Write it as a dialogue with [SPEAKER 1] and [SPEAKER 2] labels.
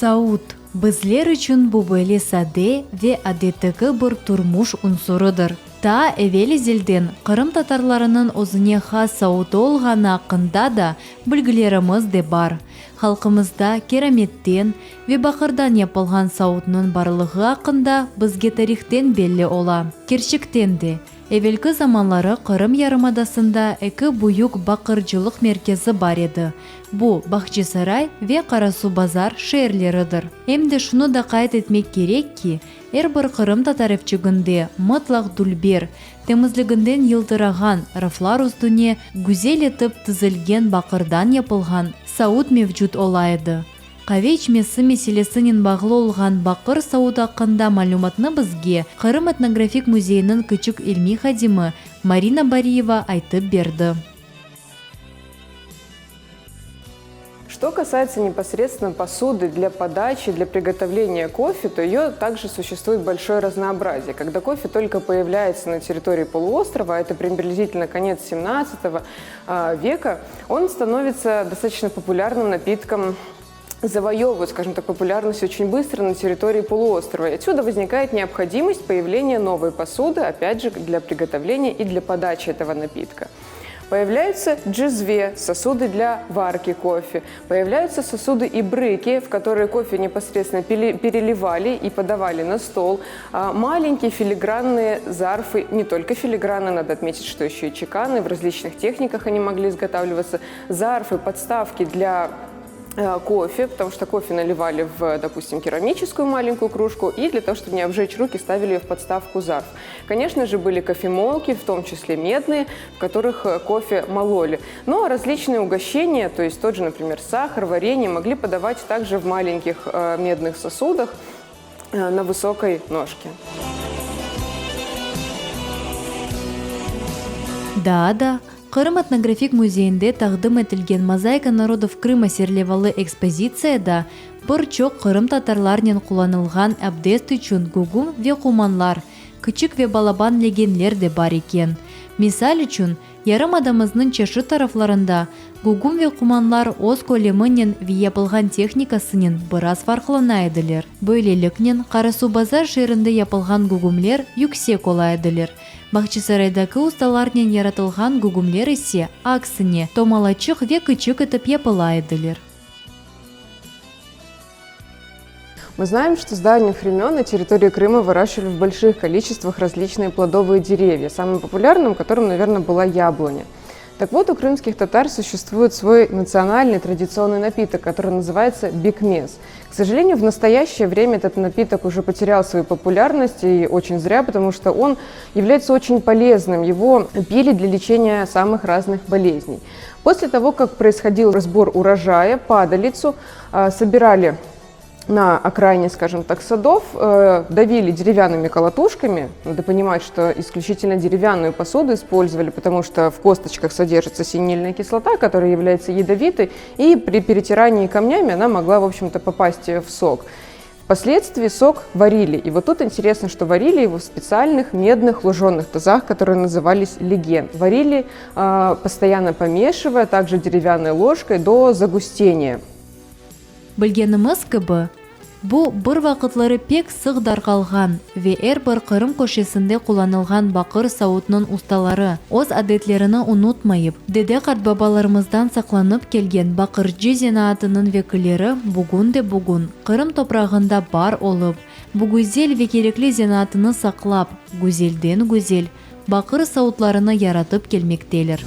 [SPEAKER 1] Сауд bizler üçün bu böyle sade ve adetdeki bir turmuş unsurudur. Ta evvel ezelden Kırım tatarlarının özüne has Saud olğan hakkında da bilgilerimiz de var. Halkımızda kerametten ve bakırdan yapılgan Saud'nun barlığı hakkında bizge tarihten belli ola. Gerçekten de evvelki zamanları Kırım Yarımadası'nda iki büyük bakırcılık merkezi var idi. Bu Bahçesaray ve Karasu Bazar şehirleridir. Hem de şunu da kayıt etmek gerek ki, her bir Kırım tatarevçiginde mutlak dulber, temizliğinden yıldırağan raflar üstüne güzel etip tizilgen bakırdan yapılgan Saud mevcut olaydı. Kahve içmesi meselesinin bağlı olğan bakır Saud hakkında malumatını bizge Kırım Etnografik Müzeyinin küçük ilmi hadimi Marina Bariyeva aytıp berdi.
[SPEAKER 2] Что касается непосредственно посуды для подачи, для приготовления кофе, то ее также существует большое разнообразие. Когда кофе только появляется на территории полуострова, это приблизительно конец 17 века, он становится достаточно популярным напитком, завоевывают, скажем так, популярность очень быстро на территории полуострова. И отсюда возникает необходимость появления новой посуды, опять же, для приготовления и для подачи этого напитка. Появляются джезве, сосуды для варки кофе. Появляются сосуды и брыки, в которые кофе непосредственно переливали и подавали на стол. Маленькие филигранные зарфы, не только филигранные, надо отметить, что еще и чеканные, в различных техниках они могли изготавливаться. Зарфы, подставки для кофе, потому что кофе наливали в, допустим, керамическую маленькую кружку, и для того, чтобы не обжечь руки, ставили ее в подставку зарф. Конечно же, были кофемолки, в том числе медные, в которых кофе мололи. Но различные угощения, то есть тот же, например, сахар, варенье, могли подавать также в маленьких медных сосудах на высокой ножке.
[SPEAKER 1] Да. Kırım Etnografik Müzeyinde taqdim etilgen Mozaika народов Крыма серлевалы экспозицияда bir çok Kırım tatarlarının kullanılgan abdest üçün gugum ve kumanlar, küçük ve balaban legenler de var eken. Misal üçün, Yarımadamızın çeşit taraflarında gugum ve kumanlar öz koleminin ve yapılgan teknikasının biraz farklanaydılar. Böylelikle Karasu Bazar şehrinde yapılgan gugumlar yüksek olaydılar. Bahçesaray'daki ustalarının yaratılgan gugumlar ise aksine tomalaçık ve küçük etip yapılaydılar.
[SPEAKER 2] Мы знаем, что с давних времен на территории Крыма выращивали в больших количествах различные плодовые деревья, самым популярным которым, наверное, была яблоня. Так вот, у крымских татар существует свой национальный традиционный напиток, который называется бекмез. К сожалению, в настоящее время этот напиток уже потерял свою популярность, и очень зря, потому что он является очень полезным. Его пили для лечения самых разных болезней. После того, как происходил сбор урожая, падалицу собирали на окраине, скажем так, садов, давили деревянными колотушками. Надо понимать, что исключительно деревянную посуду использовали, потому что в косточках содержится синильная кислота, которая является ядовитой, и при перетирании камнями она могла, в общем-то, попасть в сок. Впоследствии сок варили. И вот тут интересно, что варили его в специальных медных луженых тазах, которые назывались леген. Варили, постоянно помешивая, также деревянной ложкой до загустения.
[SPEAKER 1] Bilgenimiz gibi, bu bir vakitlari pek sık dargalgan ve her bir Kırım köşesinde kullanılgan bakır Saud'nun ustalары öz adetlerini unutmayıp, dede kartbabalarımızdan saklanıp gelgen bakırcı zanaatının vekilleri bugün Kırım toprağında var olup, bu güzel ve gerekli zanaatını saklap, güzelden güzel bakır Saudlarını yaratıp gelmektedir.